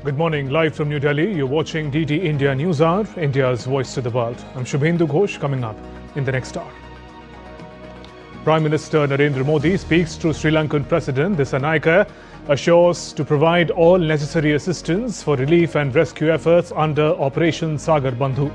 Good morning. Live from New Delhi, you're watching DD India Newshour, India's voice to the world. I'm Shubhendu Ghosh. Coming up in the next hour, Prime Minister Narendra Modi speaks to Sri Lankan President Dissanayake, assures to provide all necessary assistance for relief and rescue efforts under Operation Sagar Bandhu.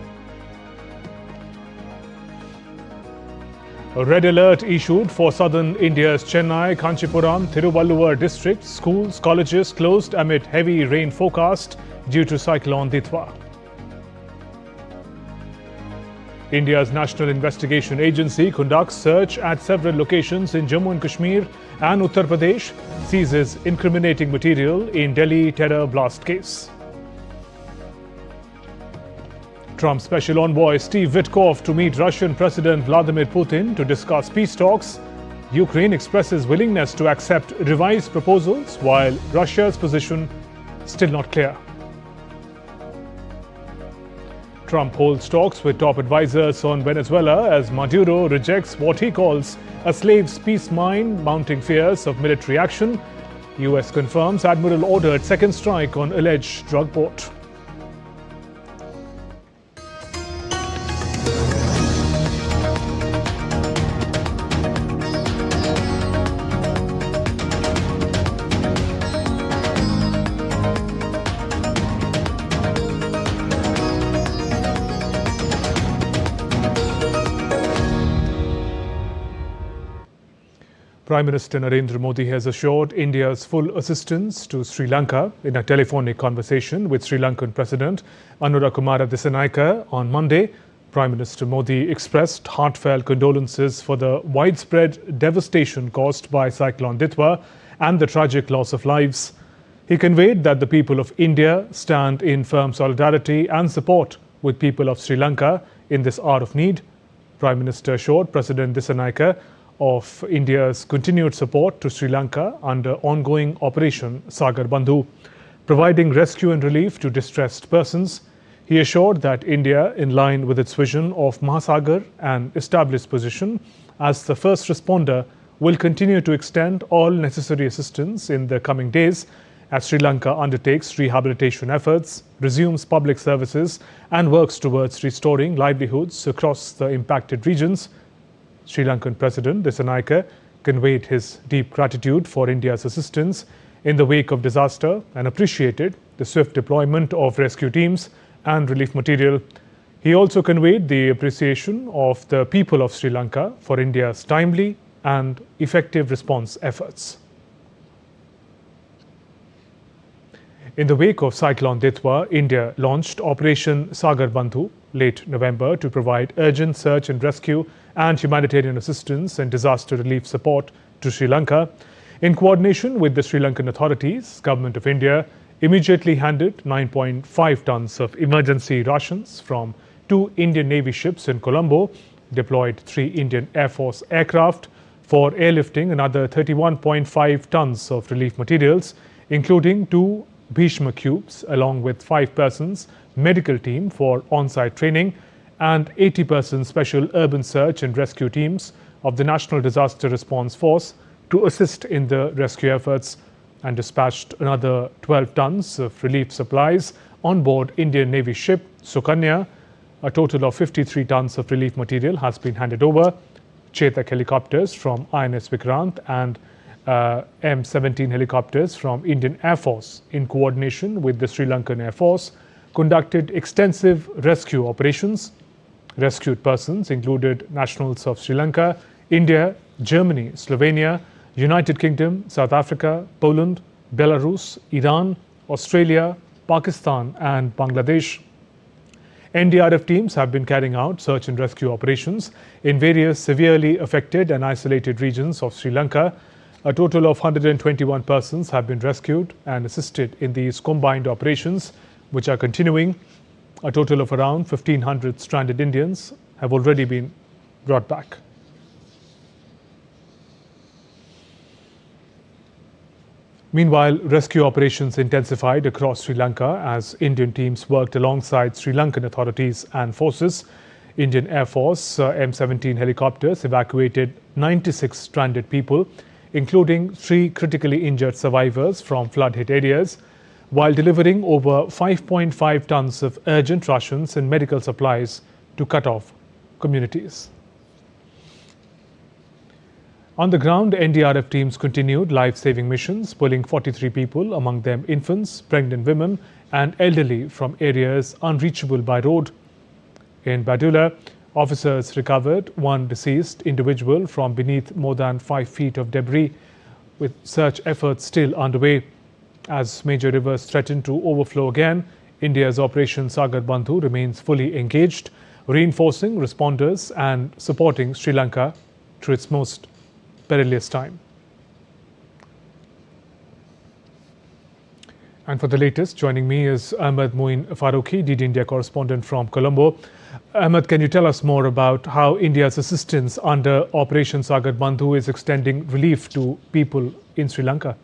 A red alert issued for southern India's Chennai, Kanchipuram, Thiruvalluvar districts. Schools, colleges closed amid heavy rain forecast due to Cyclone Ditwa. India's National Investigation Agency conducts search at several locations in Jammu and Kashmir and Uttar Pradesh, seizes incriminating material in Delhi terror blast case. Trump's special envoy Steve Witkoff to meet Russian President Vladimir Putin to discuss peace talks. Ukraine expresses willingness to accept revised proposals while Russia's position still not clear. Trump holds talks with top advisors on Venezuela as Maduro rejects what he calls a slave's peace mine, mounting fears of military action. US confirms Admiral ordered second strike on alleged drug port. Prime Minister Narendra Modi has assured India's full assistance to Sri Lanka in a telephonic conversation with Sri Lankan President Anurakumara Dissanayake on Monday. Prime Minister Modi expressed heartfelt condolences for the widespread devastation caused by Cyclone Ditwa and the tragic loss of lives. He conveyed that the people of India stand in firm solidarity and support with people of Sri Lanka in this hour of need. Prime Minister assured President Dissanayake of India's continued support to Sri Lanka under ongoing Operation Sagar Bandhu, providing rescue and relief to distressed persons. He assured that India, in line with its vision of Mahasagar and established position as the first responder, will continue to extend all necessary assistance in the coming days as Sri Lanka undertakes rehabilitation efforts, resumes public services and works towards restoring livelihoods across the impacted regions. Sri Lankan President Dissanayake conveyed his deep gratitude for India's assistance in the wake of disaster and appreciated the swift deployment of rescue teams and relief material. He also conveyed the appreciation of the people of Sri Lanka for India's timely and effective response efforts. In the wake of Cyclone Ditwa, India launched Operation Sagar Bandhu late November to provide urgent search and rescue and humanitarian assistance and disaster relief support to Sri Lanka. In coordination with the Sri Lankan authorities, Government of India immediately handed 9.5 tons of emergency rations from 2 Indian Navy ships in Colombo, deployed 3 Indian Air Force aircraft for airlifting another 31.5 tons of relief materials, including 2 Bhishma cubes, along with 5 persons medical team for on-site training and 80-person special urban search and rescue teams of the National Disaster Response Force to assist in the rescue efforts, and dispatched another 12 tons of relief supplies on board Indian Navy ship Sukanya. A total of 53 tons of relief material has been handed over. Chetak helicopters from INS Vikrant and M17 helicopters from Indian Air Force, in coordination with the Sri Lankan Air Force, conducted extensive rescue operations. Rescued persons included nationals of Sri Lanka, India, Germany, Slovenia, United Kingdom, South Africa, Poland, Belarus, Iran, Australia, Pakistan and Bangladesh. NDRF teams have been carrying out search and rescue operations in various severely affected and isolated regions of Sri Lanka. A total of 121 persons have been rescued and assisted in these combined operations, which are continuing. A total of around 1,500 stranded Indians have already been brought back. Meanwhile, rescue operations intensified across Sri Lanka as Indian teams worked alongside Sri Lankan authorities and forces. Indian Air Force M17 helicopters evacuated 96 stranded people, including 3 critically injured survivors from flood-hit areas. while delivering over 5.5 tons of urgent rations and medical supplies to cut-off communities. On the ground, NDRF teams continued life-saving missions, pulling 43 people, among them infants, pregnant women and elderly, from areas unreachable by road. In Maduro, officers recovered one deceased individual from beneath more than 5 feet of debris, with search efforts still underway. As major rivers threaten to overflow again, India's Operation Sagar Bandhu remains fully engaged, reinforcing responders and supporting Sri Lanka through its most perilous time. And for the latest, joining me is Ahmed Moin Faruqi, DD India correspondent from Colombo. Ahmed, can you tell us more about how India's assistance under Operation Sagar Bandhu is extending relief to people in Sri Lanka?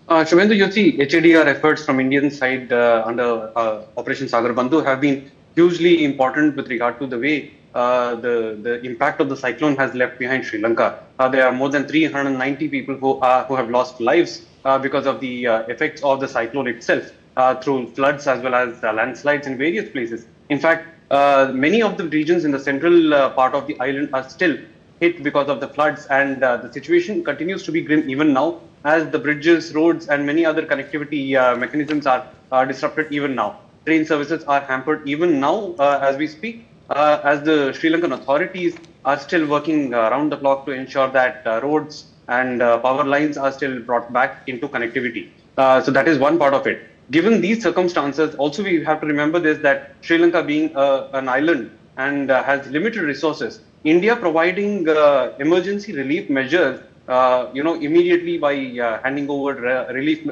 Shubhendu, you see, HADR efforts from Indian side under Operation Sagar Bandhu have been hugely important with regard to the way the impact of the cyclone has left behind Sri Lanka. There are more than 390 people who have lost lives because of the effects of the cyclone itself through floods as well as landslides in various places. In fact, many of the regions in the central part of the island are still hit because of the floods, and the situation continues to be grim even now, as the bridges, roads and many other connectivity mechanisms are disrupted even now. Train services are hampered even now as we speak, as the Sri Lankan authorities are still working around the clock to ensure that roads and power lines are still brought back into connectivity. So that is one part of it. Given these circumstances, also we have to remember this, that Sri Lanka being an island and has limited resources, India providing emergency relief measures, immediately by handing over relief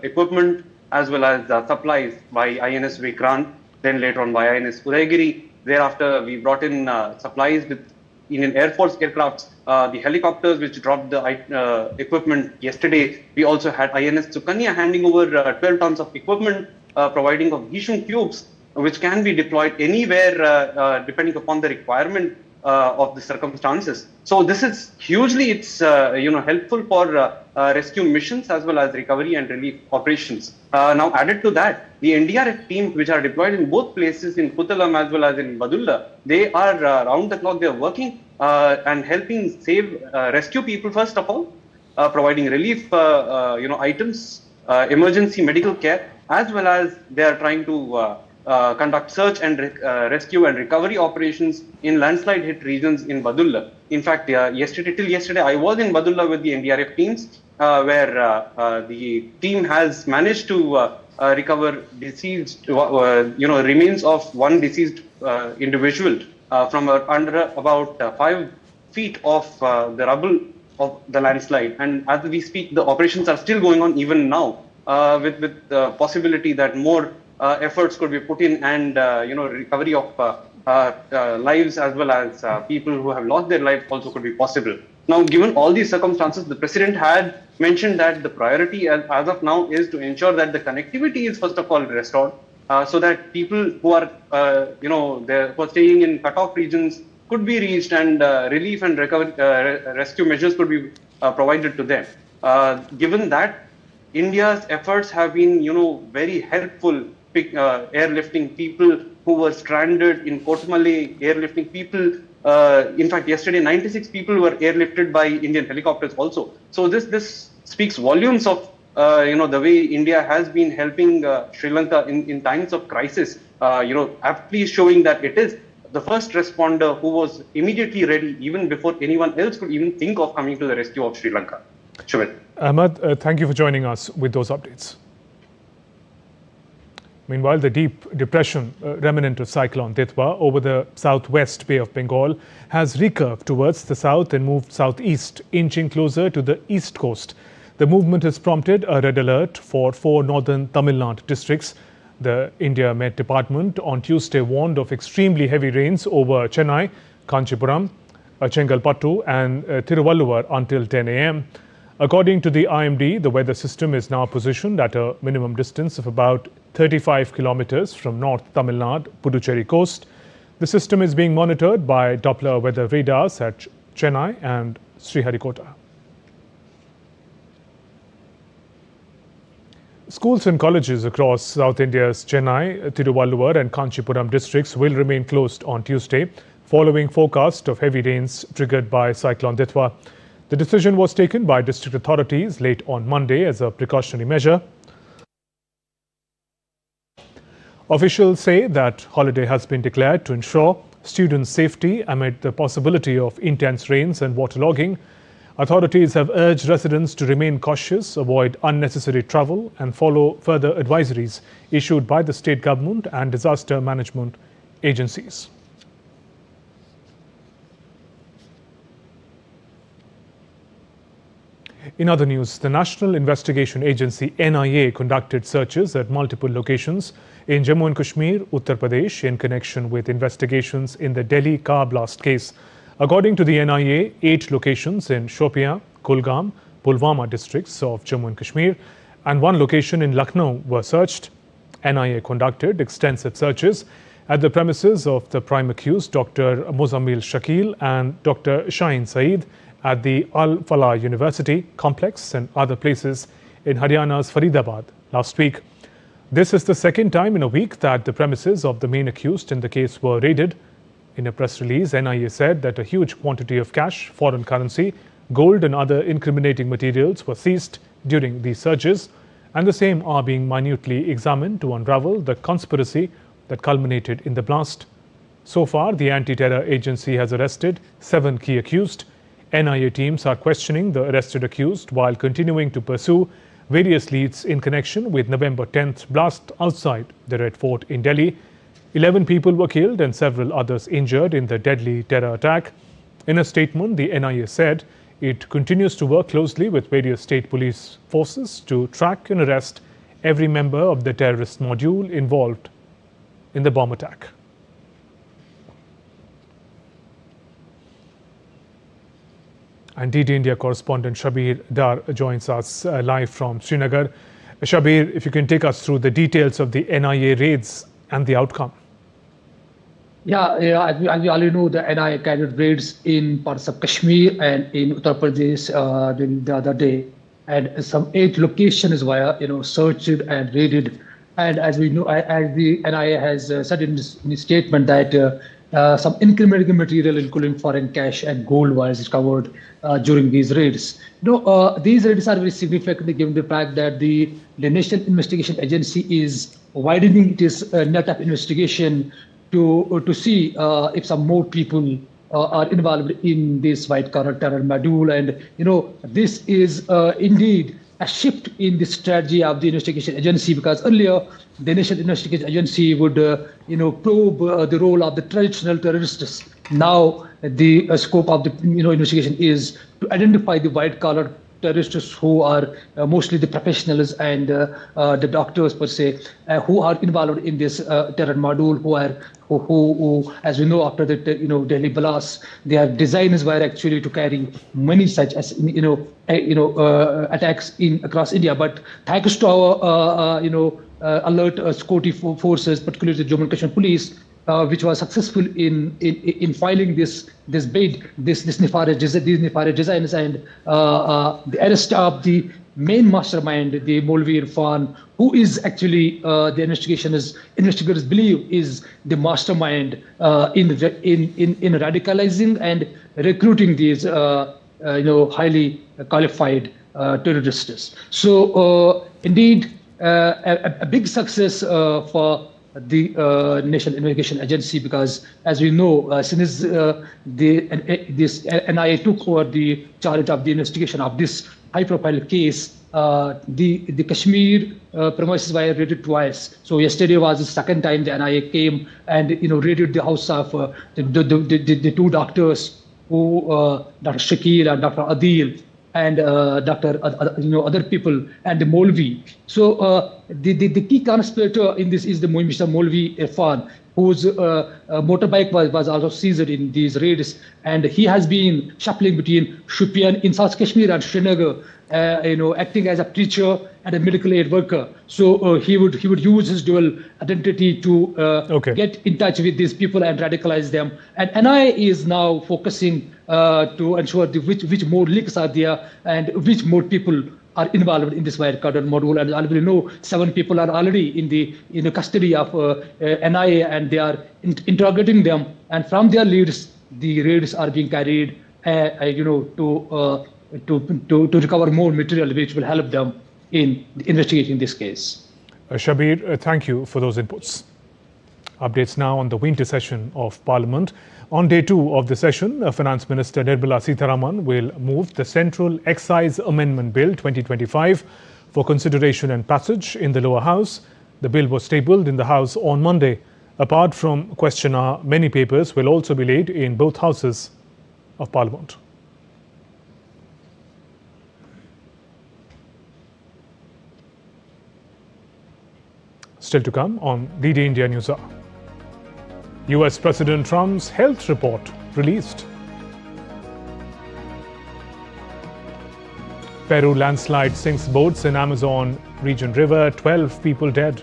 equipment as well as supplies by INS Vikrant, then later on by INS Udaygiri. Thereafter, we brought in supplies with Indian Air Force aircrafts, the helicopters which dropped the equipment yesterday. We also had INS Sukanya handing over 12 tons of equipment, providing of Hisham cubes, which can be deployed anywhere depending upon the requirement of the circumstances. So this is hugely, helpful for rescue missions as well as recovery and relief operations. Now added to that, the NDRF teams which are deployed in both places, in Puttalam as well as in Badulla, they are round the clock. They are working and helping save, rescue people first of all, providing relief, items, emergency medical care, as well as they are trying to conduct search and rescue and recovery operations in landslide hit regions in Badulla. In fact, till yesterday, I was in Badulla with the NDRF teams, where the team has managed to recover deceased, remains of one deceased individual from under about 5 feet of the rubble of the landslide. And as we speak, the operations are still going on even now, with the possibility that more efforts could be put in, and recovery of lives as well as people who have lost their lives also could be possible. Now, given all these circumstances, the president had mentioned that the priority as of now is to ensure that the connectivity is first of all restored, so that people who are who are staying in cut-off regions could be reached, and relief and recovery rescue measures could be provided to them. Given that, India's efforts have been very helpful, airlifting people who were stranded in Kotamale, airlifting people. In fact, yesterday 96 people were airlifted by Indian helicopters also. So this speaks volumes of the way India has been helping Sri Lanka in times of crisis. Aptly showing that it is the first responder who was immediately ready, even before anyone else could even think of coming to the rescue of Sri Lanka. Shubhendu. Ahmed, thank you for joining us with those updates. Meanwhile, the deep depression remnant of Cyclone Ditwa over the southwest Bay of Bengal has recurved towards the south and moved southeast, inching closer to the east coast. The movement has prompted a red alert for 4 northern Tamil Nadu districts. The India Met Department on Tuesday warned of extremely heavy rains over Chennai, Kanchipuram, Chengalpattu and Thiruvalluvar until 10 a.m. According to the IMD, the weather system is now positioned at a minimum distance of about 35 kilometers from North Tamil Nadu, Puducherry coast. The system is being monitored by Doppler weather radars at Chennai and Sriharikota. Schools and colleges across South India's Chennai, Tiruvallur and Kanchipuram districts will remain closed on Tuesday, following forecast of heavy rains triggered by Cyclone Ditwa. The decision was taken by district authorities late on Monday as a precautionary measure. Officials say that holiday has been declared to ensure students' safety amid the possibility of intense rains and waterlogging. Authorities have urged residents to remain cautious, avoid unnecessary travel and follow further advisories issued by the state government and disaster management agencies. In other news, the National Investigation Agency NIA conducted searches at multiple locations in Jammu and Kashmir, Uttar Pradesh in connection with investigations in the Delhi car blast case. According to the NIA, 8 locations in Shopian, Kulgam, Pulwama districts of Jammu and Kashmir and 1 location in Lucknow were searched. NIA conducted extensive searches at the premises of the prime accused Dr. Muzammil Shakil and Dr. Shaheen Saeed at the Al Falah University complex and other places in Haryana's Faridabad last week. This is the second time in a week that the premises of the main accused in the case were raided. In a press release, NIA said that a huge quantity of cash, foreign currency, gold and other incriminating materials were seized during these searches, and the same are being minutely examined to unravel the conspiracy that culminated in the blast. So far, the anti-terror agency has arrested 7 key accused. NIA teams are questioning the arrested accused while continuing to pursue various leads in connection with November 10th blast outside the Red Fort in Delhi. 11 people were killed and several others injured in the deadly terror attack. In a statement, the NIA said it continues to work closely with various state police forces to track and arrest every member of the terrorist module involved in the bomb attack. And DD India correspondent Shabir Dar joins us live from Srinagar. Shabir, if you can take us through the details of the NIA raids and the outcome. Yeah, as we already know, the NIA carried raids in parts of Kashmir and in Uttar Pradesh during the other day, and some 8 locations were searched and raided. And as we know, as the NIA has said in his statement that some incriminating material, including foreign cash and gold, was discovered during these raids. These raids are very significant given the fact that the National Investigation Agency is widening its net of investigation to see if some more people are involved in this white-collar terror module. And this is indeed a shift in the strategy of the investigation agency, because earlier the National Investigation Agency would probe the role of the traditional terrorists. Now the scope of the investigation is to identify the white-collar terrorists who are mostly the professionals and the doctors per se, who are involved in this terror module, who as we know, after the Delhi blast, their designs were actually to carry many such as attacks across India. But thanks to our alert security forces, particularly the Jammu and Kashmir police, which was successful in filing this bid, these nefarious designs, and the arrest of the main mastermind, the Maulvi Irfan, who is actually the investigators believe is the mastermind in radicalizing and recruiting these highly qualified terrorists. So indeed, a big success for the National Investigation Agency, because as we know, since this NIA took over the charge of the investigation of this high-profile case, the Kashmir premises were raided twice. So yesterday was the second time the NIA came and raided the house of the 2 doctors, who Dr. Shakil and Dr. Adil, and other people, and the Maulvi. So the key conspirator in this is the Mr. Maulvi Irfan, whose motorbike was also seized in these raids, and he has been shuffling between Shopian in South Kashmir and Srinagar, acting as a preacher and a medical aid worker. So he would use his dual identity to get in touch with these people and radicalize them. And NIA is now focusing to ensure which more leaks are there and which more people are involved in this wirecard and module. And already know 7 people are already in the custody of NIA, and they are interrogating them. And from their leads, the raids are being carried, to recover more material, which will help them in investigating this case. Shabir, thank you for those inputs. Updates now on the winter session of Parliament. On day 2 of the session, Finance Minister Nirmala Sitharaman will move the Central Excise Amendment Bill 2025 for consideration and passage in the lower house. The bill was tabled in the House on Monday. Apart from question hour, many papers will also be laid in both houses of Parliament. Still to come on DD India Newshour. US President Trump's health report released. Peru landslide sinks boats in Amazon region river, 12 people dead.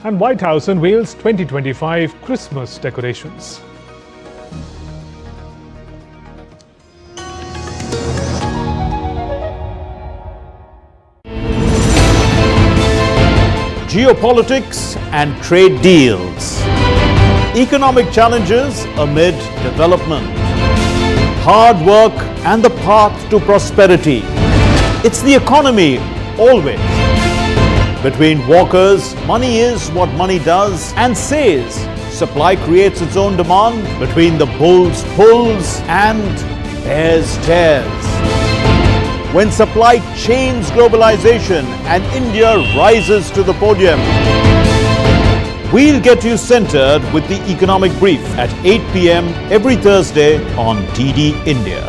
And White House unveils 2025 Christmas decorations. Geopolitics and trade deals. Economic challenges amid development. Hard work and the path to prosperity. It's the economy always. Between walkers, money is what money does and says. Supply creates its own demand. Between the bulls pulls and bears tears. When supply chains globalization and India rises to the podium. We'll get you centered with the economic brief at 8 p.m. every Thursday on DD India.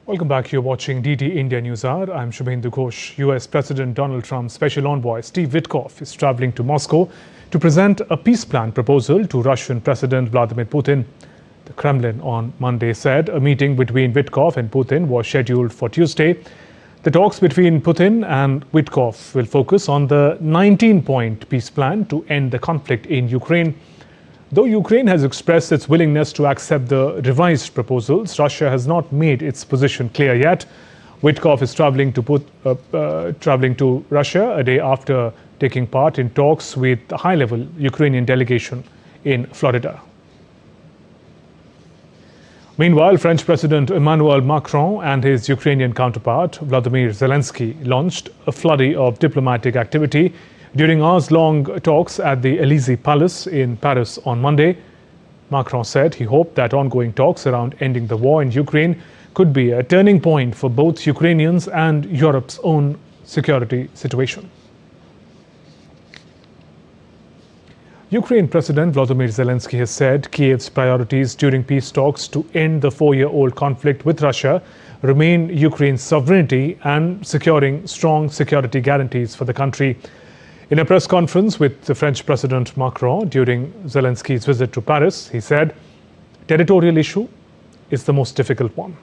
Welcome back. You're watching DD India Newshour. I'm Shubhendu Ghosh. US President Donald Trump's special envoy Steve Witkoff is traveling to Moscow to present a peace plan proposal to Russian President Vladimir Putin. The Kremlin on Monday said a meeting between Witkoff and Putin was scheduled for Tuesday. The talks between Putin and Witkoff will focus on the 19-point peace plan to end the conflict in Ukraine. Though Ukraine has expressed its willingness to accept the revised proposals, Russia has not made its position clear yet. Witkoff is traveling to Russia a day after taking part in talks with a high-level Ukrainian delegation in Florida. Meanwhile, French President Emmanuel Macron and his Ukrainian counterpart Vladimir Zelensky launched a flurry of diplomatic activity during hours-long talks at the Élysée Palace in Paris on Monday. Macron said he hoped that ongoing talks around ending the war in Ukraine could be a turning point for both Ukrainians and Europe's own security situation. Ukraine President Volodymyr Zelensky has said Kiev's priorities during peace talks to end the 4-year-old conflict with Russia remain Ukraine's sovereignty and securing strong security guarantees for the country. In a press conference with the French President Macron during Zelensky's visit to Paris, he said, "Territorial issue is the most difficult one."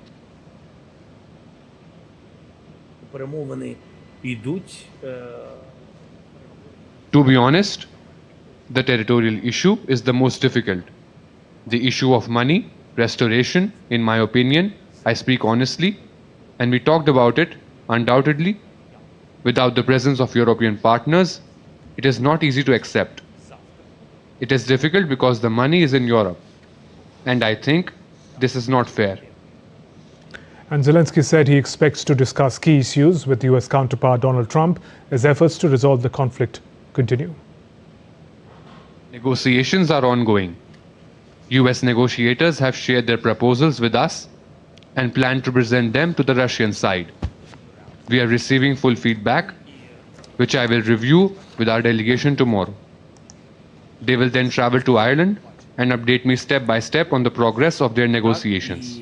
To be honest, the territorial issue is the most difficult. The issue of money, restoration, in my opinion, I speak honestly, and we talked about it, undoubtedly. Without the presence of European partners, it is not easy to accept. It is difficult because the money is in Europe, and I think this is not fair. And Zelensky said he expects to discuss key issues with US counterpart Donald Trump as efforts to resolve the conflict continue. Negotiations are ongoing. US negotiators have shared their proposals with us and plan to present them to the Russian side. We are receiving full feedback, which I will review with our delegation tomorrow. They will then travel to Ireland and update me step by step on the progress of their negotiations.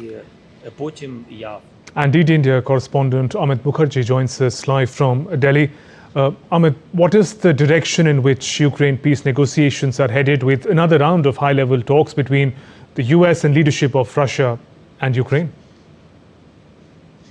And DD India correspondent Amit Mukherjee joins us live from Delhi. Amit, what is the direction in which Ukraine peace negotiations are headed with another round of high-level talks between the US and leadership of Russia and Ukraine?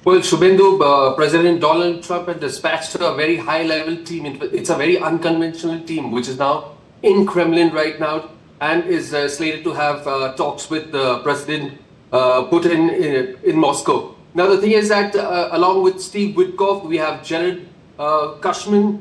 Well, Shubhendu, President Donald Trump had dispatched a very high-level team. It's a very unconventional team, which is now in Kremlin right now and is slated to have talks with President Putin in Moscow. Now, the thing is that along with Steve Witkoff, we have Jared Kushner,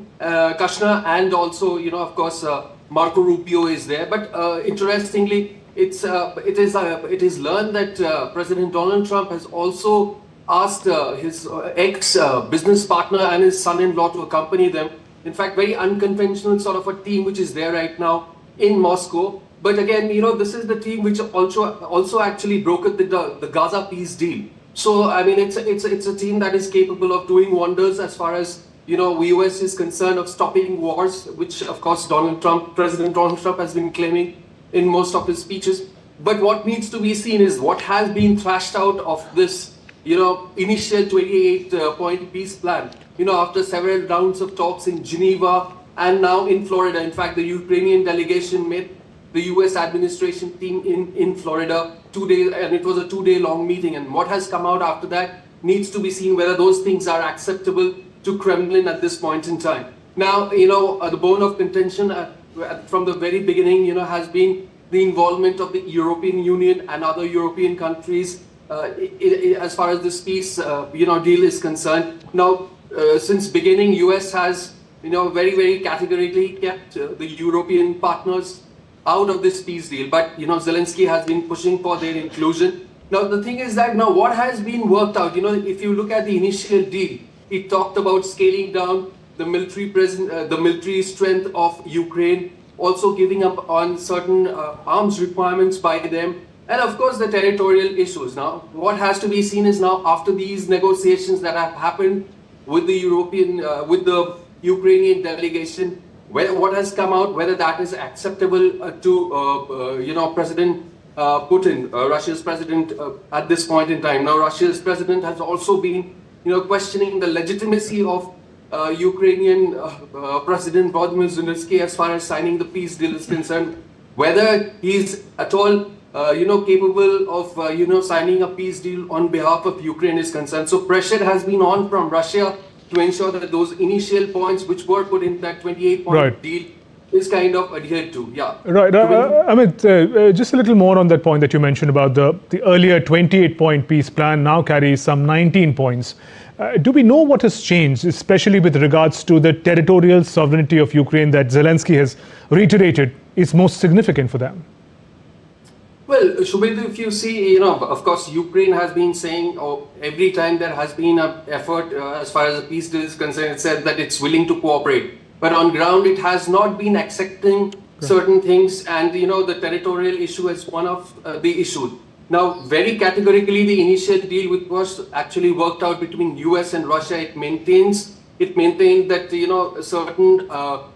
and also, of course, Marco Rubio is there. But interestingly, it is learned that President Donald Trump has also asked his ex-business partner and his son-in-law to accompany them. In fact, very unconventional sort of a team which is there right now in Moscow. But again, this is the team which also actually brokered the Gaza peace deal. So, I mean, it's a team that is capable of doing wonders as far as, US is concerned, of stopping wars, which, of course, President Donald Trump has been claiming in most of his speeches. But what needs to be seen is what has been thrashed out of this, initial 28-point peace plan, after several rounds of talks in Geneva and now in Florida. In fact, the Ukrainian delegation met the US administration team in Florida 2 days, and it was a 2-day-long meeting. And what has come out after that needs to be seen whether those things are acceptable to Kremlin at this point in time. Now, the bone of contention from the very beginning, has been the involvement of the European Union and other European countries as far as this peace, deal is concerned. Now, since beginning, US has, very, very categorically kept the European partners out of this peace deal. But, Zelensky has been pushing for their inclusion. Now, the thing is that now what has been worked out, if you look at the initial deal, it talked about scaling down the military strength of Ukraine, also giving up on certain arms requirements by them, and of course the territorial issues. Now, what has to be seen is now after these negotiations that have happened with the Ukrainian delegation, what has come out, whether that is acceptable to President Putin, Russia's president, at this point in time. Now, Russia's president has also been, questioning the legitimacy of Ukrainian President Volodymyr Zelensky as far as signing the peace deal is concerned, whether he's at all, capable of, signing a peace deal on behalf of Ukraine is concerned. So pressure has been on from Russia to ensure that those initial points which were put in that 28-point deal is kind of adhered to. Yeah. Right. Amit, just a little more on that point that you mentioned about the earlier 28-point peace plan now carries some 19 points. Do we know what has changed, especially with regards to the territorial sovereignty of Ukraine that Zelensky has reiterated is most significant for them? Well, Shubhendu, if you see, of course, Ukraine has been saying, every time there has been an effort as far as the peace deal is concerned, it said that it's willing to cooperate. But on ground, it has not been accepting certain things, and the territorial issue is one of the issues. Now, very categorically, the initial deal which was actually worked out between US and Russia, it maintained that certain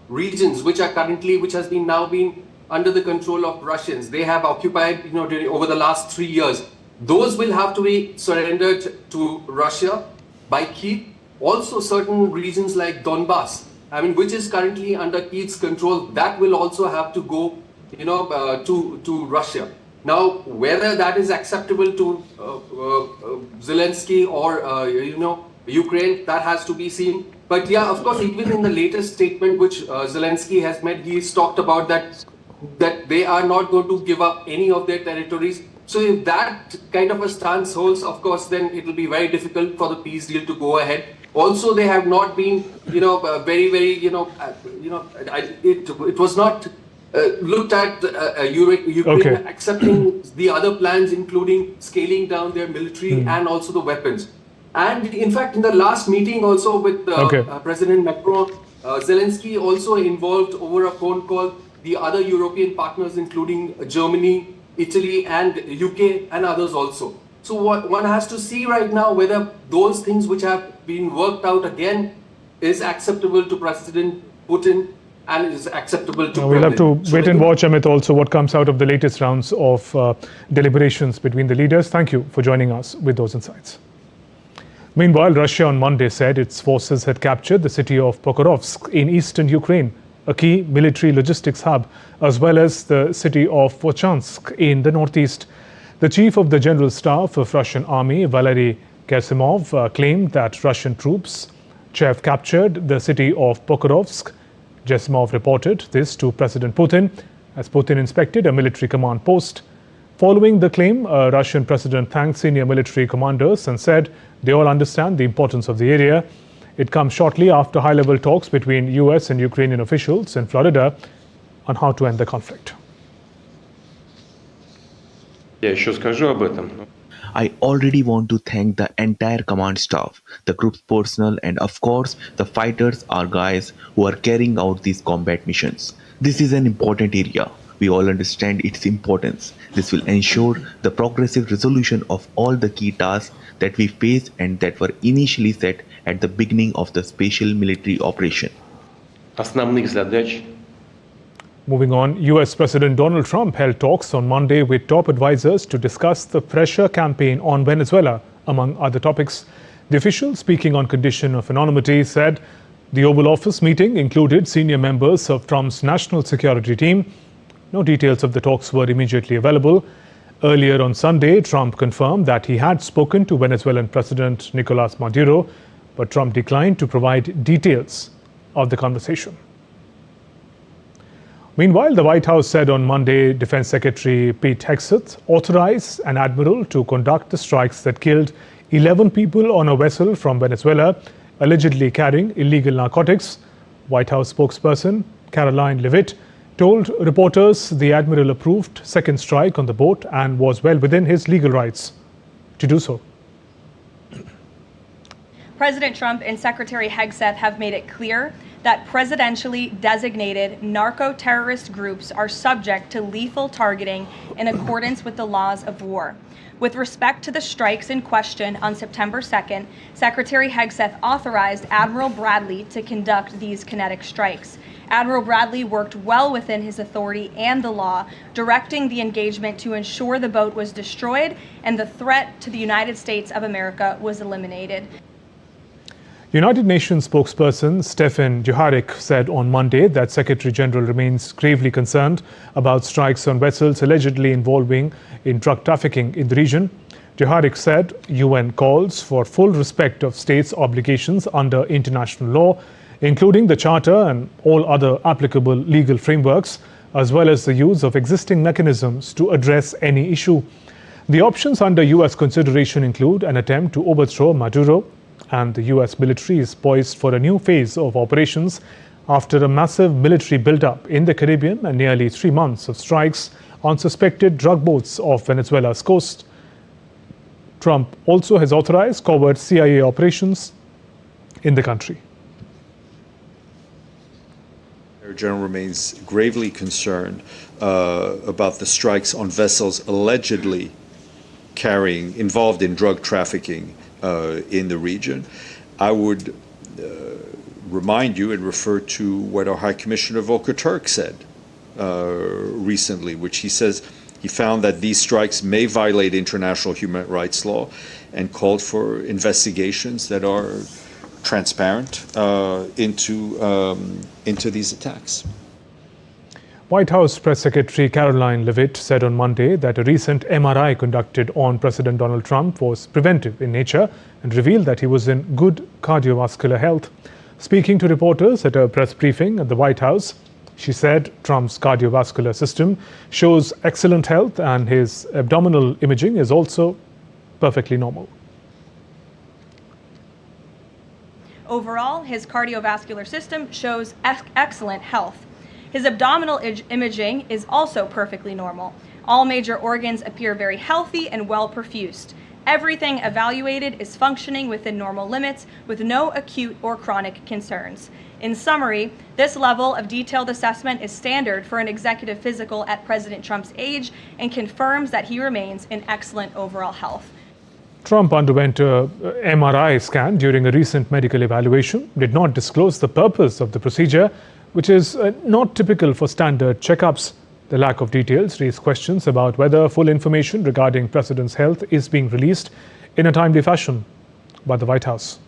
regions which has been now been under the control of Russians, they have occupied over the last 3 years. Those will have to be surrendered to Russia by Kyiv. Also, certain regions like Donbass, which is currently under Kyiv's control, that will also have to go, to Russia. Now, whether that is acceptable to Zelensky or, Ukraine, that has to be seen. But yeah, of course, even in the latest statement which Zelensky has made, he's talked about that they are not going to give up any of their territories. So if that kind of a stance holds, of course, then it will be very difficult for the peace deal to go ahead. Also, they have not been, very, very, it was not looked at Ukraine accepting the other plans, including scaling down their military and also the weapons. And in fact, in the last meeting also with President Macron, Zelensky also involved over a phone call the other European partners, including Germany, Italy, and UK, and others also. So what one has to see right now whether those things which have been worked out again is acceptable to President Putin and is acceptable to We'll have to wait and watch, Amit, also what comes out of the latest rounds of deliberations between the leaders. Thank you for joining us with those insights. Meanwhile, Russia on Monday said its forces had captured the city of Pokrovsk in eastern Ukraine, a key military logistics hub, as well as the city of Volchansk in the northeast. The chief of the General Staff of Russian Army, Valery Gerasimov claimed that Russian troops have captured the city of Pokrovsk. Gerasimov reported this to President Putin as Putin inspected a military command post. Following the claim, Russian president thanked senior military commanders and said they all understand the importance of the area. It comes shortly after high-level talks between US and Ukrainian officials in Florida on how to end the conflict. I already want to thank the entire command staff, the group's personnel, and of course, the fighters or guys who are carrying out these combat missions. This is an important area. We all understand its importance. This will ensure the progressive resolution of all the key tasks that we face and that were initially set at the beginning of the special military operation. Moving on, US President Donald Trump held talks on Monday with top advisors to discuss the pressure campaign on Venezuela, among other topics. The official, speaking on condition of anonymity, said the Oval Office meeting included senior members of Trump's national security team. No details of the talks were immediately available. Earlier on Sunday, Trump confirmed that he had spoken to Venezuelan President Nicolas Maduro, but Trump declined to provide details of the conversation. Meanwhile, the White House said on Monday Defense Secretary Pete Hegseth authorized an admiral to conduct the strikes that killed 11 people on a vessel from Venezuela, allegedly carrying illegal narcotics. White House spokesperson Caroline Leavitt told reporters the admiral approved second strike on the boat and was well within his legal rights to do so. President Trump and Secretary Hegseth have made it clear that presidentially designated narco-terrorist groups are subject to lethal targeting in accordance with the laws of war. With respect to the strikes in question on September 2nd, Secretary Hegseth authorized Admiral Bradley to conduct these kinetic strikes. Admiral Bradley worked well within his authority and the law, directing the engagement to ensure the boat was destroyed and the threat to the United States of America was eliminated. United Nations spokesperson Stefan Dujarric said on Monday that Secretary General remains gravely concerned about strikes on vessels allegedly involving in drug trafficking in the region. Dujarric said UN calls for full respect of states' obligations under international law, including the Charter and all other applicable legal frameworks, as well as the use of existing mechanisms to address any issue. The options under US consideration include an attempt to overthrow Maduro, and the US military is poised for a new phase of operations after a massive military buildup in the Caribbean and nearly 3 months of strikes on suspected drug boats off Venezuela's coast. Trump also has authorized covert CIA operations in the country. The General remains gravely concerned about the strikes on vessels allegedly involved in drug trafficking in the region. I would remind you and refer to what our High Commissioner Volker Turk said recently, which he says he found that these strikes may violate international human rights law and called for investigations that are transparent into these attacks. White House Press Secretary Caroline Leavitt said on Monday that a recent MRI conducted on President Donald Trump was preventive in nature and revealed that he was in good cardiovascular health. Speaking to reporters at a press briefing at the White House, she said Trump's cardiovascular system shows excellent health and his abdominal imaging is also perfectly normal. Overall, his cardiovascular system shows excellent health. His abdominal imaging is also perfectly normal. All major organs appear very healthy and well perfused. Everything evaluated is functioning within normal limits with no acute or chronic concerns. In summary, this level of detailed assessment is standard for an executive physical at President Trump's age and confirms that he remains in excellent overall health. Trump underwent a MRI scan during a recent medical evaluation, did not disclose the purpose of the procedure, which is not typical for standard checkups. The lack of details raised questions about whether full information regarding President's health is being released in a timely fashion by the White House.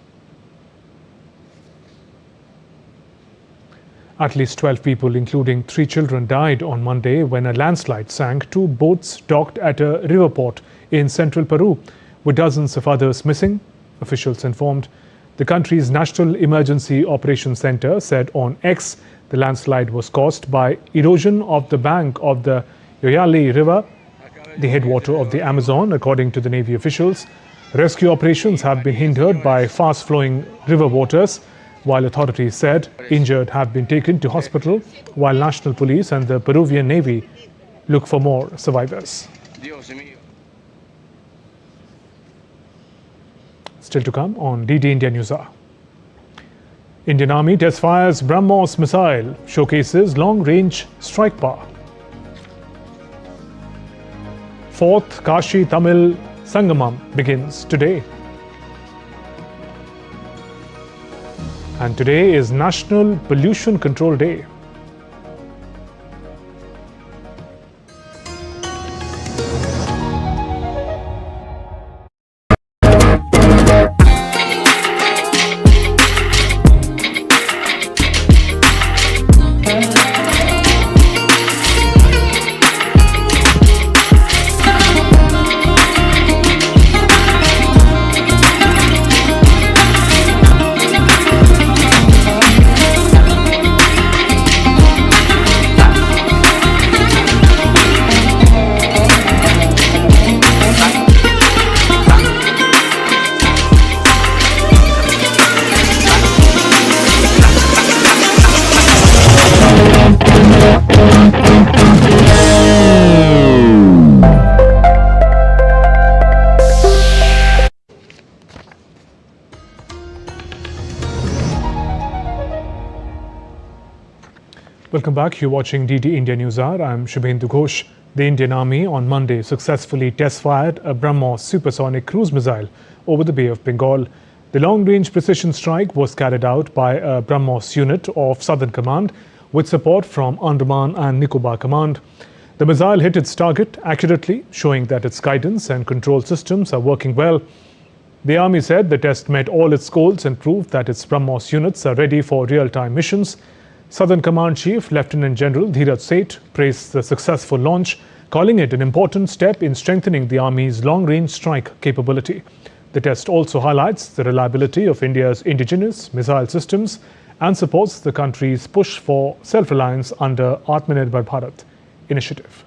At least 12 people, including 3 children, died on Monday when a landslide sank 2 boats docked at a river port in central Peru. with dozens of others missing, officials informed. The country's National Emergency Operations Center said on X the landslide was caused by erosion of the bank of the Yoyali River, the headwater of the Amazon, according to the Navy officials. Rescue operations have been hindered by fast-flowing river waters, while authorities said injured have been taken to hospital, while National Police and the Peruvian Navy look for more survivors. Still to come on DD India Newshour. Indian Army test fires BrahMos missile, showcases long-range strike power. 4th Kashi Tamil Sangamam begins today. And today is National Pollution Control Day. Welcome back. You're watching DD India Newshour. I'm Shubhendu Ghosh. The Indian Army on Monday successfully test-fired a BrahMos supersonic cruise missile over the Bay of Bengal. The long-range precision strike was carried out by a BrahMos unit of Southern Command with support from Andaman and Nicobar Command. The missile hit its target accurately, showing that its guidance and control systems are working well. The Army said the test met all its goals and proved that its BrahMos units are ready for real-time missions. Southern Command Chief Lieutenant General Dheeraj Seth praised the successful launch, calling it an important step in strengthening the Army's long-range strike capability. The test also highlights the reliability of India's indigenous missile systems and supports the country's push for self-reliance under Atmanirbhar Bharat initiative.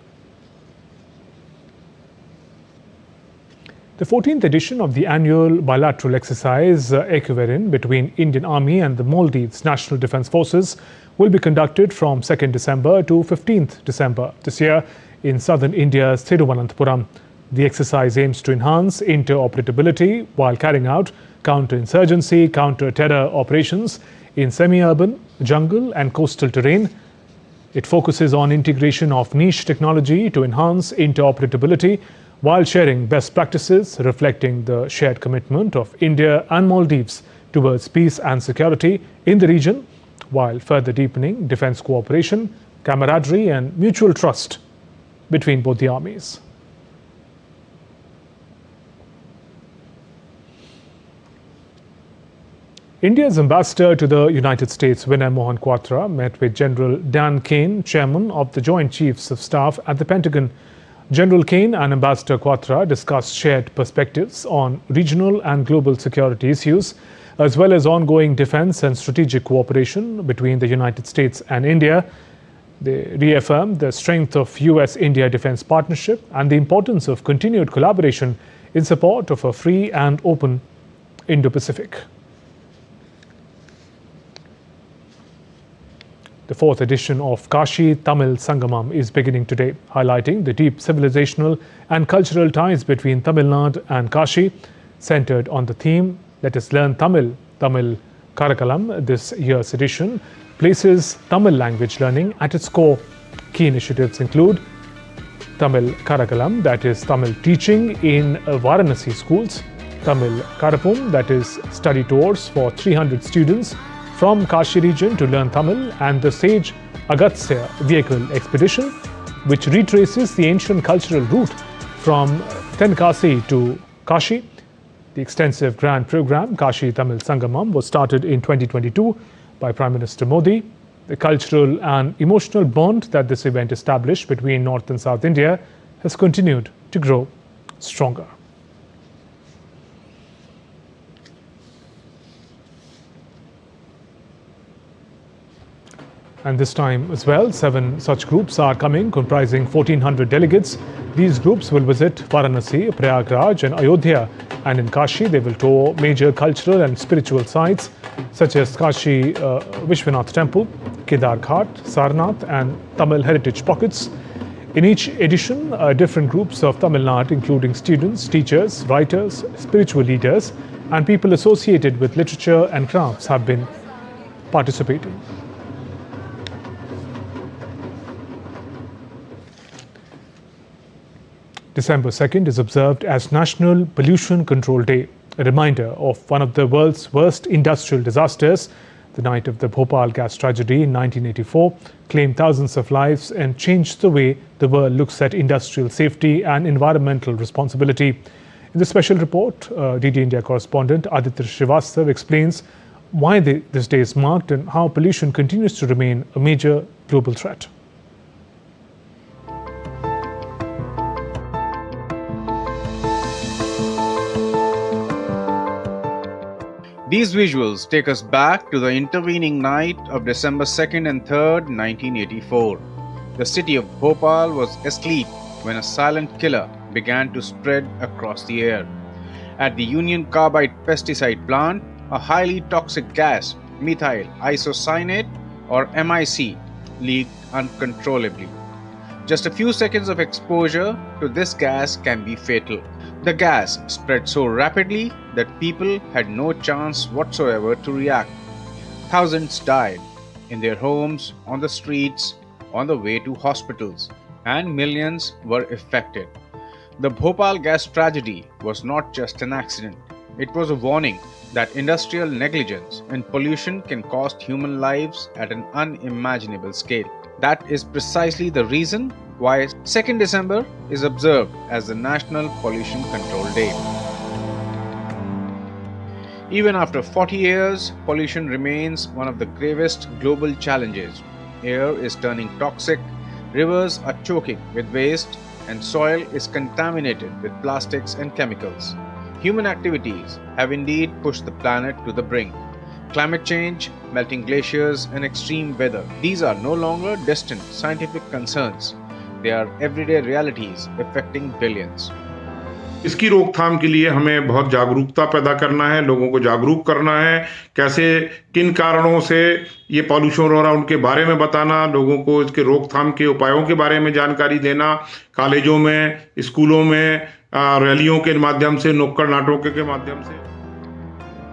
The 14th edition of the annual bilateral exercise Equivalent between Indian Army and the Maldives National Defence Forces will be conducted from 2nd December to 15th December this year in southern India's Thiruvananthapuram. The exercise aims to enhance interoperability while carrying out counter-insurgency, counter-terror operations in semi-urban, jungle and coastal terrain. It focuses on integration of niche technology to enhance interoperability while sharing best practices reflecting the shared commitment of India and Maldives towards peace and security in the region, while further deepening defence cooperation, camaraderie and mutual trust between both the armies. India's ambassador to the United States, Vinay Mohan Kwatra, met with General Dan Kane, chairman of the Joint Chiefs of Staff at the Pentagon. General Kane and Ambassador Kwatra discussed shared perspectives on regional and global security issues, as well as ongoing defense and strategic cooperation between the United States and India. They reaffirmed the strength of US-India defense partnership and the importance of continued collaboration in support of a free and open Indo-Pacific. The 4th edition of Kashi Tamil Sangamam is beginning today, highlighting the deep civilizational and cultural ties between Tamil Nadu and Kashi. Centered on the theme, Let Us Learn Tamil, Tamil Karakalam, this year's edition places Tamil language learning at its core. Key initiatives include Tamil Karakalam, that is Tamil teaching in Varanasi schools, Tamil Karapum, that is study tours for 300 students from Kashi region to learn Tamil, and the Sage Agatsya vehicle expedition, which retraces the ancient cultural route from Tenkasi to Kashi. The extensive grand program, Kashi Tamil Sangamam, was started in 2022 by Prime Minister Modi. The cultural and emotional bond that this event established between North and South India has continued to grow stronger. And this time as well, 7 such groups are coming, comprising 1,400 delegates. These groups will visit Varanasi, Prayagraj and Ayodhya. And in Kashi, they will tour major cultural and spiritual sites such as Kashi Vishwanath Temple, Kedar Ghat, Sarnath and Tamil heritage pockets. In each edition, different groups of Tamil Nadu, including students, teachers, writers, spiritual leaders and people associated with literature and crafts have been participating. December 2nd is observed as National Pollution Control Day, a reminder of one of the world's worst industrial disasters. The night of the Bhopal gas tragedy in 1984 claimed thousands of lives and changed the way the world looks at industrial safety and environmental responsibility. In the special report, DD India correspondent Aditya Srivastav explains why this day is marked and how pollution continues to remain a major global threat. These visuals take us back to the intervening night of December 2nd and 3rd, 1984. The city of Bhopal was asleep when a silent killer began to spread across the air. At the Union Carbide pesticide plant, a highly toxic gas, methyl isocyanate or MIC, leaked uncontrollably. Just a few seconds of exposure to this gas can be fatal. The gas spread so rapidly that people had no chance whatsoever to react. Thousands died in their homes, on the streets, on the way to hospitals, and millions were affected. The Bhopal gas tragedy was not just an accident. It was a warning that industrial negligence and pollution can cost human lives at an unimaginable scale. That is precisely the reason why 2nd December is observed as the National Pollution Control Day. Even after 40 years, pollution remains one of the gravest global challenges. Air is turning toxic, rivers are choking with waste, and soil is contaminated with plastics and chemicals. Human activities have indeed pushed the planet to the brink. Climate change, melting glaciers, and extreme weather, these are no longer distant scientific concerns. They are everyday realities affecting billions. इसकी रोकथाम के लिए हमें बहुत जागरूकता पैदा करना है, लोगों को जागरूक करना है, कैसे किन कारणों से ये पॉल्यूशन हो रहा है उनके बारे में बताना, लोगों को इसके रोकथाम के उपायों के बारे में जानकारी देना, कॉलेजों में, स्कूलों में, रैलियों के माध्यम से, नुक्कड़ नाटकों के माध्यम से.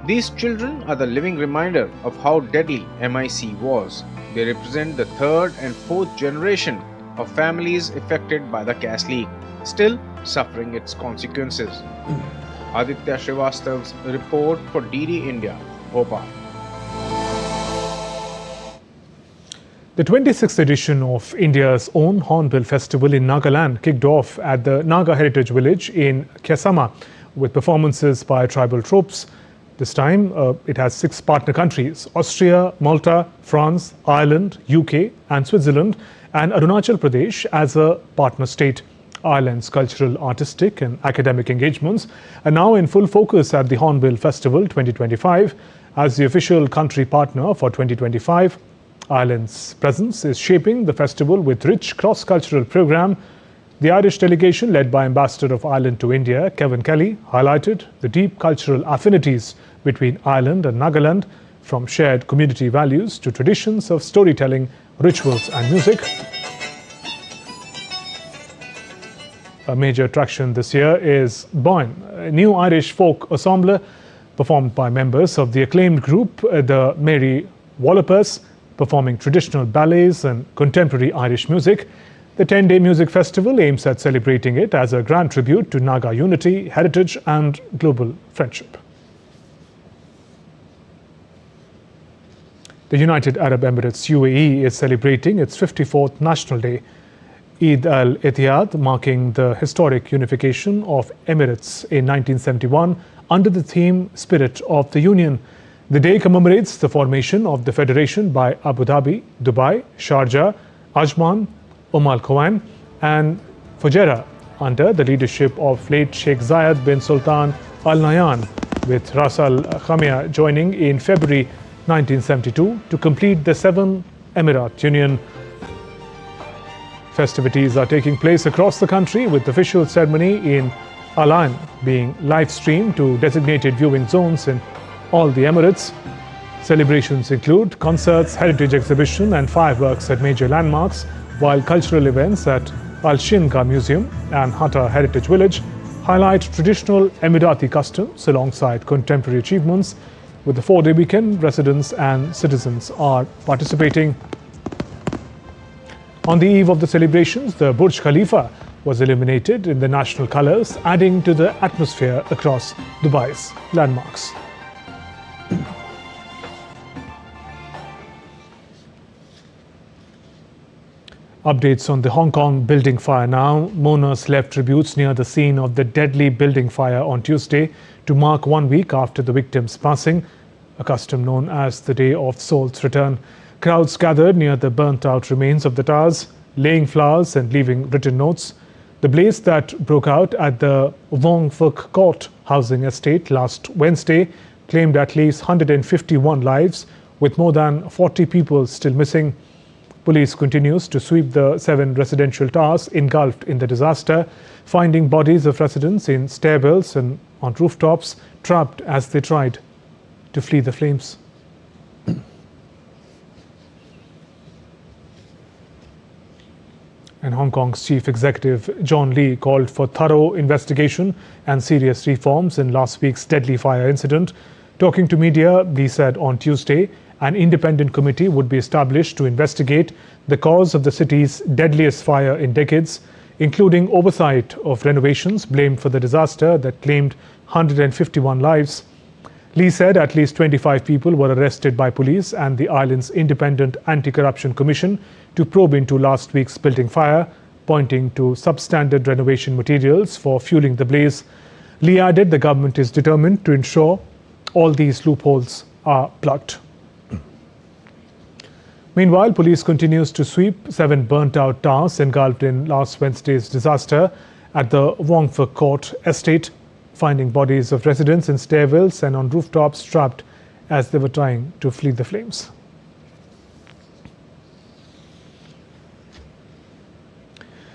These children are the living reminder of how deadly MIC was. They represent the 3rd and 4th generation of families affected by the gas leak, still suffering its consequences. Aditya Srivastav's report for DD India, Bhopal. The 26th edition of India's own Hornbill Festival in Nagaland kicked off at the Naga Heritage Village in Kyasama with performances by tribal troops. This time it has 6 partner countries: Austria, Malta, France, Ireland, UK and Switzerland, and Arunachal Pradesh as a partner state. Ireland's cultural, artistic and academic engagements are now in full focus at the Hornbill Festival 2025. As the official country partner for 2025, Ireland's presence is shaping the festival with rich cross-cultural program. The Irish delegation, led by Ambassador of Ireland to India, Kevin Kelly, highlighted the deep cultural affinities between Ireland and Nagaland, from shared community values to traditions of storytelling, rituals and music. A major attraction this year is Boyne, a new Irish folk ensemble performed by members of the acclaimed group, the Mary Wallopers, performing traditional ballets and contemporary Irish music. The 10-day music festival aims at celebrating it as a grand tribute to Naga unity, heritage and global friendship. The United Arab Emirates UAE is celebrating its 54th National Day, Eid al-Ittihad, marking the historic unification of Emirates in 1971 under the theme Spirit of the Union. The day commemorates the formation of the federation by Abu Dhabi, Dubai, Sharjah, Ajman, Al Quwain and Fujairah under the leadership of late Sheikh Zayed bin Sultan Al Nahyan, with Ras Al Khamia joining in February 1972 to complete the 7 Emirate Union. Festivities are taking place across the country, with the official ceremony in Al Ain being live streamed to designated viewing zones in all the Emirates. Celebrations include concerts, heritage exhibition and fireworks at major landmarks, while cultural events at Al Shinga Museum and Hatta Heritage Village highlight traditional Emirati customs alongside contemporary achievements. With the 4-day weekend, residents and citizens are participating. On the eve of the celebrations, the Burj Khalifa was illuminated in the national colours, adding to the atmosphere across Dubai's landmarks. Updates on the Hong Kong building fire now. Mourners left tributes near the scene of the deadly building fire on Tuesday to mark 1 week after the victim's passing, a custom known as the Day of Soul's Return. Crowds gathered near the burnt-out remains of the towers, laying flowers and leaving written notes. The blaze that broke out at the Wong Fuk Court housing estate last Wednesday claimed at least 151 lives, with more than 40 people still missing. Police continues to sweep the 7 residential towers engulfed in the disaster, finding bodies of residents in stairwells and on rooftops, trapped as they tried to flee the flames. And Hong Kong's chief executive John Lee called for thorough investigation and serious reforms in last week's deadly fire incident. Talking to media, Lee said on Tuesday an independent committee would be established to investigate the cause of the city's deadliest fire in decades, including oversight of renovations blamed for the disaster that claimed 151 lives. Lee said at least 25 people were arrested by police and the island's independent anti-corruption commission to probe into last week's building fire, pointing to substandard renovation materials for fueling the blaze. Lee added the government is determined to ensure all these loopholes are plugged. Meanwhile, police continues to sweep 7 burnt-out towers engulfed in last Wednesday's disaster at the Wong Fuk Court estate, finding bodies of residents in stairwells and on rooftops trapped as they were trying to flee the flames.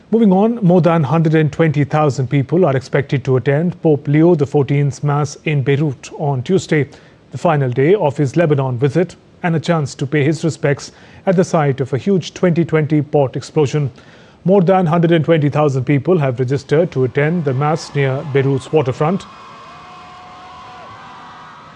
Moving on, more than 120,000 people are expected to attend Pope Leo XIV's Mass in Beirut on Tuesday, the final day of his Lebanon visit, and a chance to pay his respects at the site of a huge 2020 port explosion. More than 120,000 people have registered to attend the Mass near Beirut's waterfront.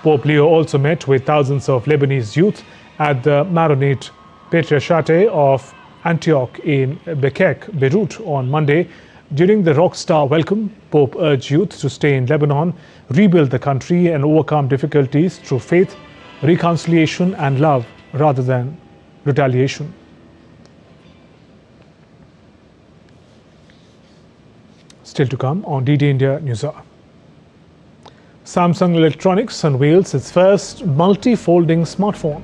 Pope Leo also met with thousands of Lebanese youth at the Maronite Patriarchate of Antioch in Bekek, Beirut on Monday. During the Rockstar welcome, Pope urged youth to stay in Lebanon, rebuild the country and overcome difficulties through faith, reconciliation and love rather than retaliation. Still to come on DD India Newshour. Samsung Electronics unveils its first multi-folding smartphone.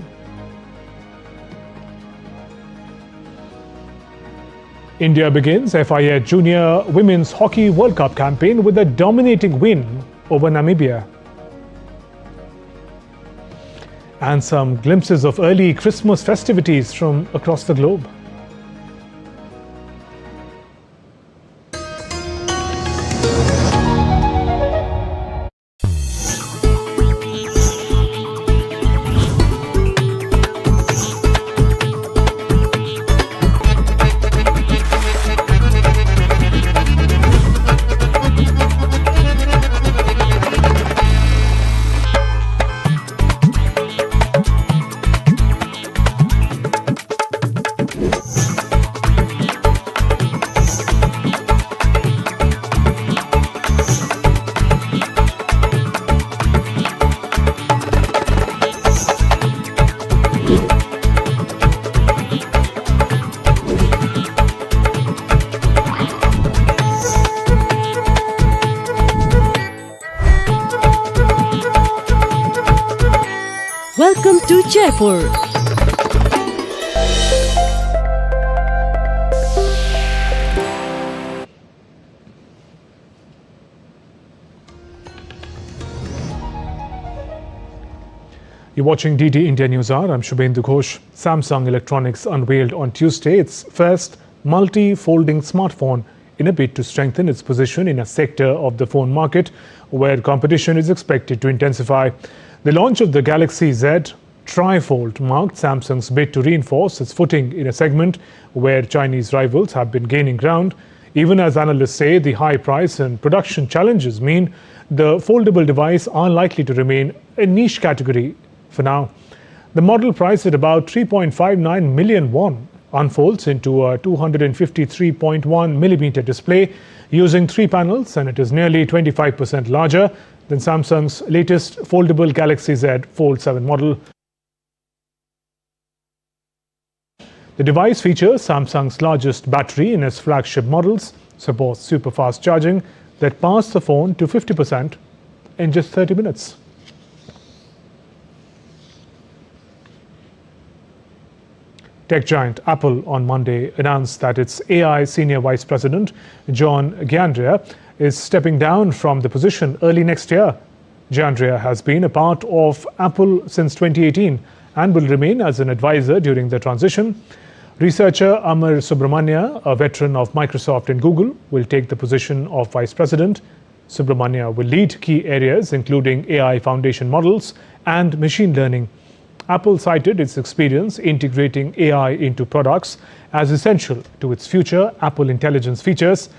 India begins FIA Junior Women's Hockey World Cup campaign with a dominating win over Namibia. And some glimpses of early Christmas festivities from across the globe. Welcome to Jaipur. You're watching DD India News Hour. I'm Shubhendu Ghosh. Samsung Electronics unveiled on Tuesday its first multi-folding smartphone in a bid to strengthen its position in a sector of the phone market where competition is expected to intensify. The launch of the Galaxy Z Trifold marked Samsung's bid to reinforce its footing in a segment where Chinese rivals have been gaining ground. Even as analysts say the high price and production challenges mean the foldable device are likely to remain a niche category for now. The model, priced at about 3.59 million won, unfolds into a 253.1 millimeter display using 3 panels, and it is nearly 25% larger than Samsung's latest foldable Galaxy Z Fold 7 model. The device features Samsung's largest battery in its flagship models, supports super fast charging that powers the phone to 50% in just 30 minutes. Tech giant Apple on Monday announced that its AI Senior Vice President, John Giandria, is stepping down from the position early next year. Giandria has been a part of Apple since 2018 and will remain as an advisor during the transition. Researcher Amar Subramania, a veteran of Microsoft and Google, will take the position of Vice President. Subramania will lead key areas including AI foundation models and machine learning. Apple cited its experience integrating AI into products as essential to its future Apple Intelligence features.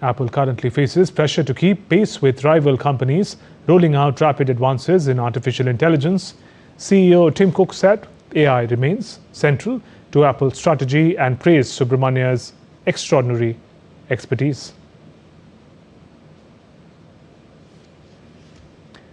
Apple currently faces pressure to keep pace with rival companies rolling out rapid advances in artificial intelligence. CEO Tim Cook said AI remains central to Apple's strategy and praised Subramania's extraordinary expertise.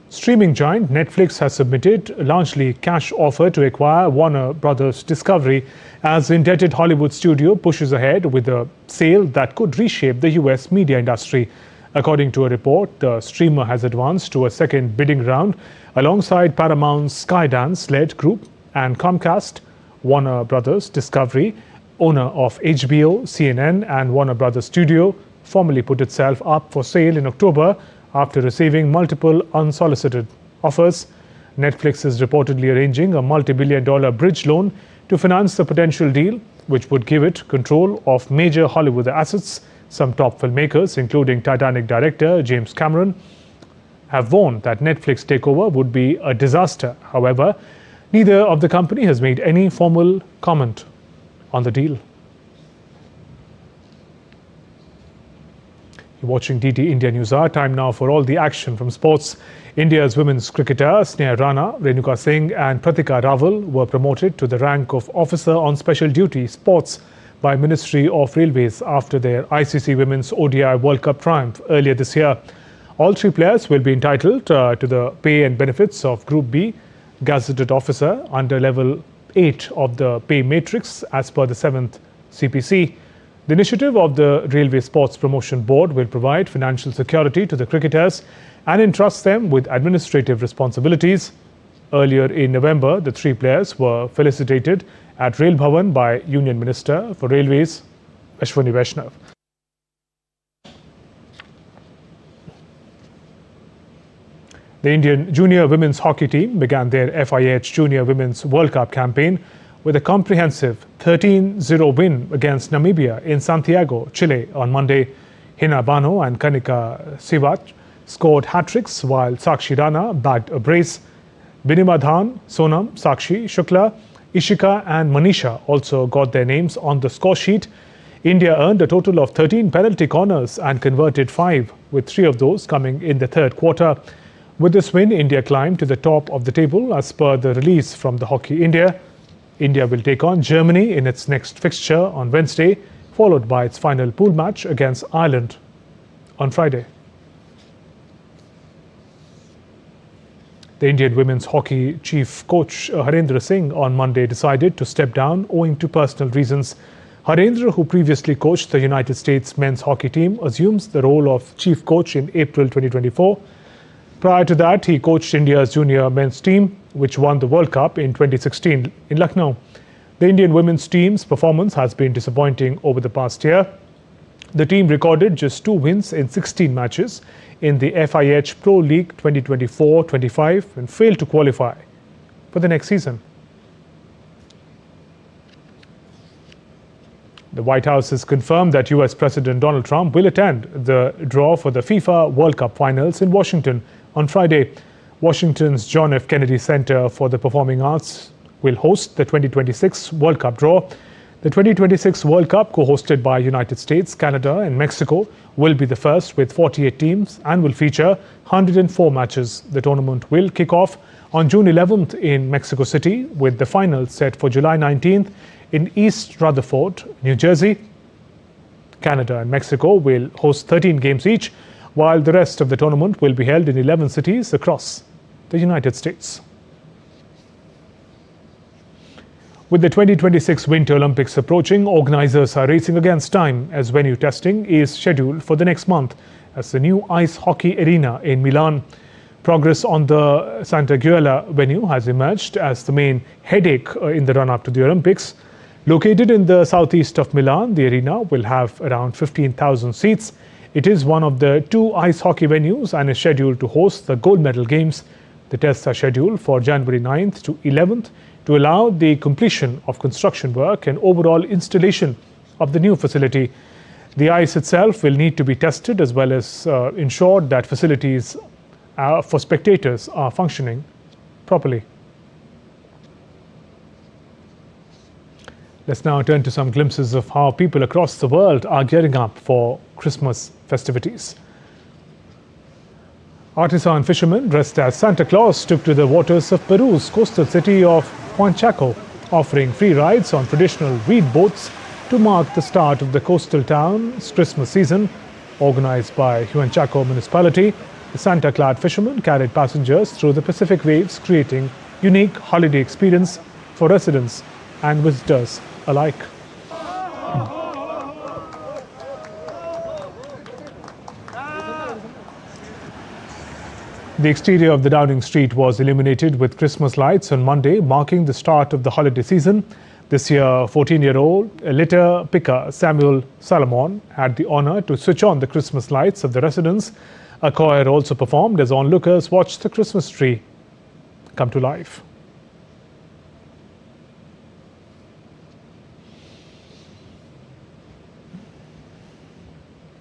Streaming giant Netflix has submitted a largely cash offer to acquire Warner Brothers Discovery as indebted Hollywood studio pushes ahead with a sale that could reshape the US media industry. According to a report, the streamer has advanced to a second bidding round alongside Paramount's Skydance-led group and Comcast. Warner Brothers Discovery, owner of HBO, CNN and Warner Brothers Studio, formally put itself up for sale in October after receiving multiple unsolicited offers. Netflix is reportedly arranging a multi-billion-dollar bridge loan to finance the potential deal, which would give it control of major Hollywood assets. Some top filmmakers, including Titanic director James Cameron, have warned that Netflix takeover would be a disaster. However, neither of the company has made any formal comment on the deal. You're watching DD India News Hour. Time now for all the action from sports. India's women's cricketer Sneha Rana, Renuka Singh and Pratika Rawal were promoted to the rank of Officer on Special Duty Sports by Ministry of Railways after their ICC Women's ODI World Cup triumph earlier this year. All 3 players will be entitled to the pay and benefits of Group B gazetted officer under level 8 of the pay matrix as per the 7th CPC. The initiative of the Railway Sports Promotion Board will provide financial security to the cricketers and entrust them with administrative responsibilities. Earlier in November, the 3 players were felicitated at Rail Bhavan by Union Minister for Railways, Ashwani Vaishnav. The Indian junior women's hockey team began their FIH Junior Women's World Cup campaign with a comprehensive 13-0 win against Namibia in Santiago, Chile on Monday. Hina Bano and Kanika Sivat scored hat-tricks while Sakshi Rana bagged a brace. Binimadhan, Sonam, Sakshi, Shukla, Ishika and Manisha also got their names on the score sheet. India earned a total of 13 penalty corners and converted 5, with 3 of those coming in the third quarter. With this win, India climbed to the top of the table as per the release from the Hockey India. India will take on Germany in its next fixture on Wednesday, followed by its final pool match against Ireland on Friday. The Indian women's hockey chief coach Harendra Singh on Monday decided to step down owing to personal reasons. Harendra, who previously coached the United States men's hockey team, assumes the role of chief coach in April 2024. Prior to that, he coached India's junior men's team, which won the World Cup in 2016 in Lucknow. The Indian women's team's performance has been disappointing over the past year. The team recorded just 2 wins in 16 matches in the FIH Pro League 2024-25 and failed to qualify for the next season. The White House has confirmed that US President Donald Trump will attend the draw for the FIFA World Cup finals in Washington on Friday. Washington's John F. Kennedy Center for the Performing Arts will host the 2026 World Cup draw. The 2026 World Cup, co-hosted by United States, Canada and Mexico, will be the first with 48 teams and will feature 104 matches. The tournament will kick off on June 11th in Mexico City, with the final set for July 19th in East Rutherford, New Jersey. Canada and Mexico will host 13 games each, while the rest of the tournament will be held in 11 cities across the United States. With the 2026 Winter Olympics approaching, organizers are racing against time as venue testing is scheduled for the next month as the new ice hockey arena in Milan. Progress on the Santa Giulia venue has emerged as the main headache in the run-up to the Olympics. Located in the southeast of Milan, the arena will have around 15,000 seats. It is one of the two ice hockey venues and is scheduled to host the gold medal games. The tests are scheduled for January 9th to 11th to allow the completion of construction work and overall installation of the new facility. The ice itself will need to be tested as well as ensure that facilities for spectators are functioning properly. Let's now turn to some glimpses of how people across the world are gearing up for Christmas festivities. Artisan fishermen dressed as Santa Claus took to the waters of Peru's coastal city of Huanchaco, offering free rides on traditional reed boats to mark the start of the coastal town's Christmas season. Organized by Huanchaco municipality, the Santa-clad fishermen carried passengers through the Pacific waves, creating unique holiday experience for residents and visitors alike. The exterior of the Downing Street was illuminated with Christmas lights on Monday, marking the start of the holiday season. This year, 14-year-old litter picker Samuel Salomon had the honor to switch on the Christmas lights of the residence. A choir also performed as onlookers watched the Christmas tree come to life.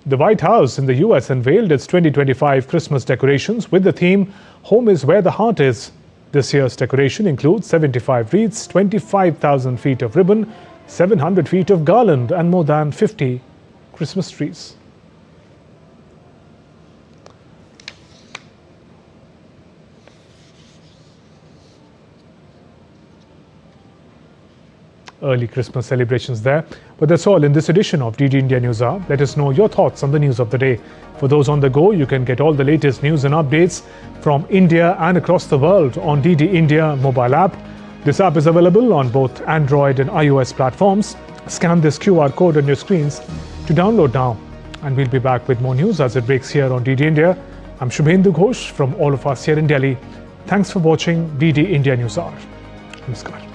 The White House in the US unveiled its 2025 Christmas decorations with the theme, Home is Where the Heart Is. This year's decoration includes 75 wreaths, 25,000 feet of ribbon, 700 feet of garland, and more than 50 Christmas trees. Early Christmas celebrations there. But that's all in this edition of DD India News Hour. Let us know your thoughts on the news of the day. For those on the go, you can get all the latest news and updates from India and across the world on DD India mobile app. This app is available on both Android and iOS platforms. Scan this QR code on your screens to download now. And we'll be back with more news as it breaks here on DD India. I'm Shubhendu Ghosh from all of us here in Delhi. Thanks for watching DD India News Hour. Namaskar.